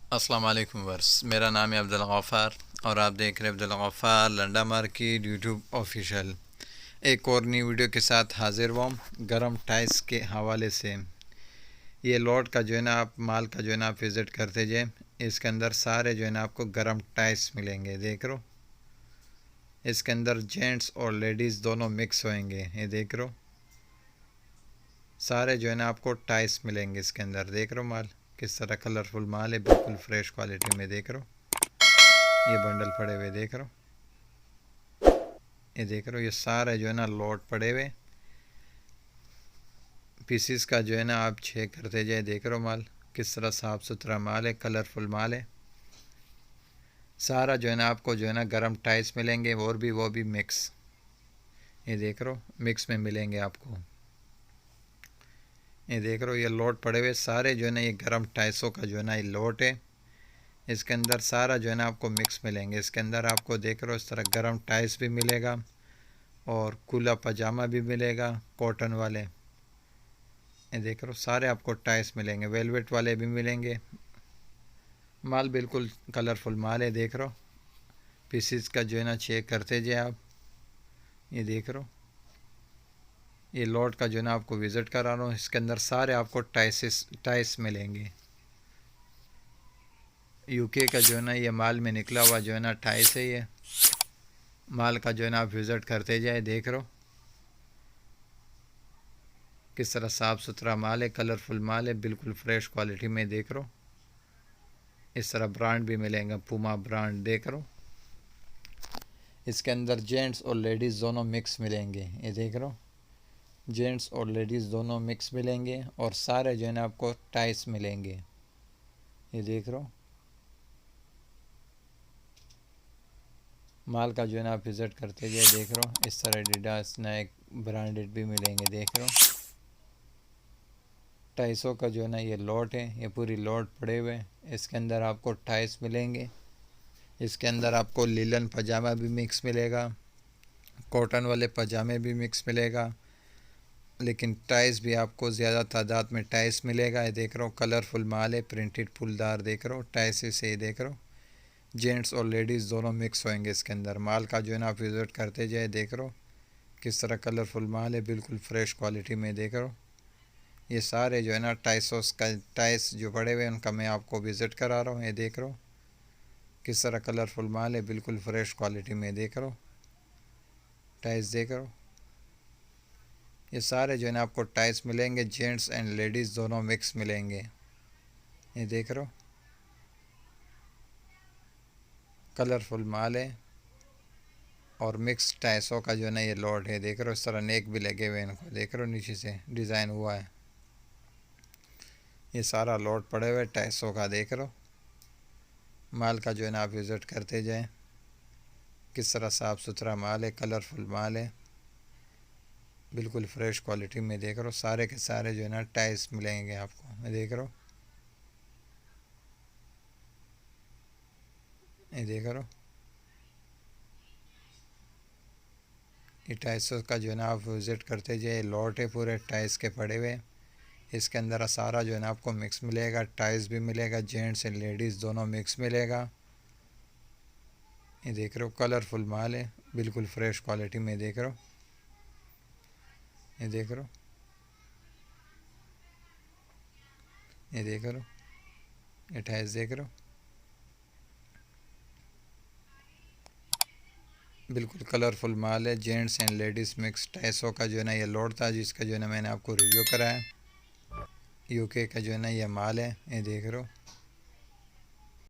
अस्सलाम वालेकुम वर्स। मेरा नाम है अब्दुल गफ़ार और आप देख रहे हैं Abdul Ghaffar Landa market YouTube official. एक और नई वीडियो के साथ हाजिर हुआ गरम टाइल्स के हवाले से। ये लॉट का जो है ना, आप माल का जो है ना आप विज़िट करते जाए। इसके अंदर सारे जो है ना आपको गरम टाइल्स मिलेंगे, देख रो। इसके अंदर जेंट्स और लेडीज़ दोनों मिक्स होंगे, ये देख रो। सारे जो है ना आपको टाइल्स मिलेंगे इसके अंदर, देख रो माल किस तरह कलरफुल माल है, बिल्कुल फ्रेश क्वालिटी में, देख रो। ये बंडल पड़े हुए देख रो, ये देख रो। ये सारे जो है ना लॉट पड़े हुए पीसीस का जो है ना आप चेक करते जाए, देख रो माल किस तरह साफ़ सुथरा माल है, कलरफुल माल है। सारा जो है ना आपको जो है ना गरम टाइल्स मिलेंगे और भी वो भी मिक्स, ये देख रो मिक्स में मिलेंगे आपको। ये देख रो, ये लॉट पड़े हुए सारे जो है ना ये गरम टाइल्सों का जो है ना ये लॉट है। इसके अंदर सारा जो है ना आपको मिक्स मिलेंगे। इसके अंदर आपको देख रो इस तरह गरम टाइल्स भी मिलेगा और खुला पजामा भी मिलेगा कॉटन वाले, ये देख रो। सारे आपको टाइल्स मिलेंगे, वेलवेट वाले भी मिलेंगे। माल बिल्कुल कलरफुल माल है, देख रो। पीसीस का जो है ना चेक करते जाए आप, ये देख रो। ये लॉट का जो है ना आपको विज़िट करा रहा हूँ। इसके अंदर सारे आपको टाइल्स मिलेंगे। यूके का जो है ना ये माल में निकला हुआ जो है ना टाइल्स है। ये माल का जो है ना आप विज़िट करते जाए, देख रो किस तरह साफ़ सुथरा माल है, कलरफुल माल है, बिल्कुल फ्रेश क्वालिटी में, देख रो। इस तरह ब्रांड भी मिलेंगे, पूमा ब्रांड, देख रो। इसके अंदर जेंट्स और लेडीज़ दोनों मिक्स मिलेंगे, ये देख रो। जेंट्स और लेडीज़ दोनों मिक्स मिलेंगे और सारे जो है ना आपको टाइल्स मिलेंगे, ये देख रो। माल का जो है ना आप विज़िट करते जाए, देख रो। इस तरह एडिडास नाइक ब्रांडेड भी मिलेंगे, देख रो। टाइल्सों का जो है ना ये लॉट है, ये पूरी लॉट पड़े हुए हैं। इसके अंदर आपको टाइल्स मिलेंगे। इसके अंदर आपको लिलन पजामा भी मिक्स मिलेगा, कॉटन वाले पजामे भी मिक्स मिलेगा, लेकिन टाइल्स भी आपको ज़्यादा तादाद में टाइल्स मिलेगा, ये देख रो। कलरफुल माल है, प्रिंटेड फुलदार, देख रो। टाइल्स से ये देख रो। जेंट्स और लेडीज़ दोनों मिक्स होंगे इसके अंदर। माल का जो है ना आप विज़िट करते जाए, देख रो किस तरह कलरफुल माल है, बिल्कुल फ्रेश क्वालिटी में, देख रो। ये सारे जो है ना टाइल्स का टाइल्स जो पड़े हुए हैं उनका मैं आपको विज़िट करा रहा हूँ, ये देख रो किस तरह कलरफुल माल है, बिल्कुल फ्रेश क्वालिटी में, देख रो। टाइल्स देख रो। ये सारे जो है ना आपको टाइल्स मिलेंगे, जेंट्स एंड लेडीज़ दोनों मिक्स मिलेंगे, ये देख रो। कलरफुल माल है और मिक्स टाइल्सों का जो है ना ये लॉट है, देख रो। इस तरह नेक भी लगे हुए हैं इनको, देख रो, नीचे से डिज़ाइन हुआ है। ये सारा लॉट पड़े हुए टाइल्सों का, देख रो। माल का जो है ना आप विज़िट करते जाएं, किस तरह साफ़ सुथरा माल है, कलरफुल माल है, बिल्कुल फ्रेश क्वालिटी में, देख रो। सारे के सारे जो है ना टाइल्स मिलेंगे आपको, देख रो, ये देख रो। ये टाइल्स का जो है ना आप विज़िट करते जाए, लॉट है पूरे टाइल्स के पड़े हुए। इसके अंदर सारा जो है ना आपको मिक्स मिलेगा, टाइल्स भी मिलेगा, जेंट्स एंड लेडीज़ दोनों मिक्स मिलेगा, ये देख रो। कलरफुल माल है, बिल्कुल फ्रेश क्वालिटी में, देख रो, ये देख रो, ये देख रो। ये टाइल्स देख रो, बिल्कुल कलरफुल माल है, जेंट्स एंड लेडीज़ मिक्स टाइल्सों का जो है ना ये लॉट था, जिसका जो है ना मैंने आपको रिव्यू कराया। यूके का जो है ना ये माल है, ये देख रो।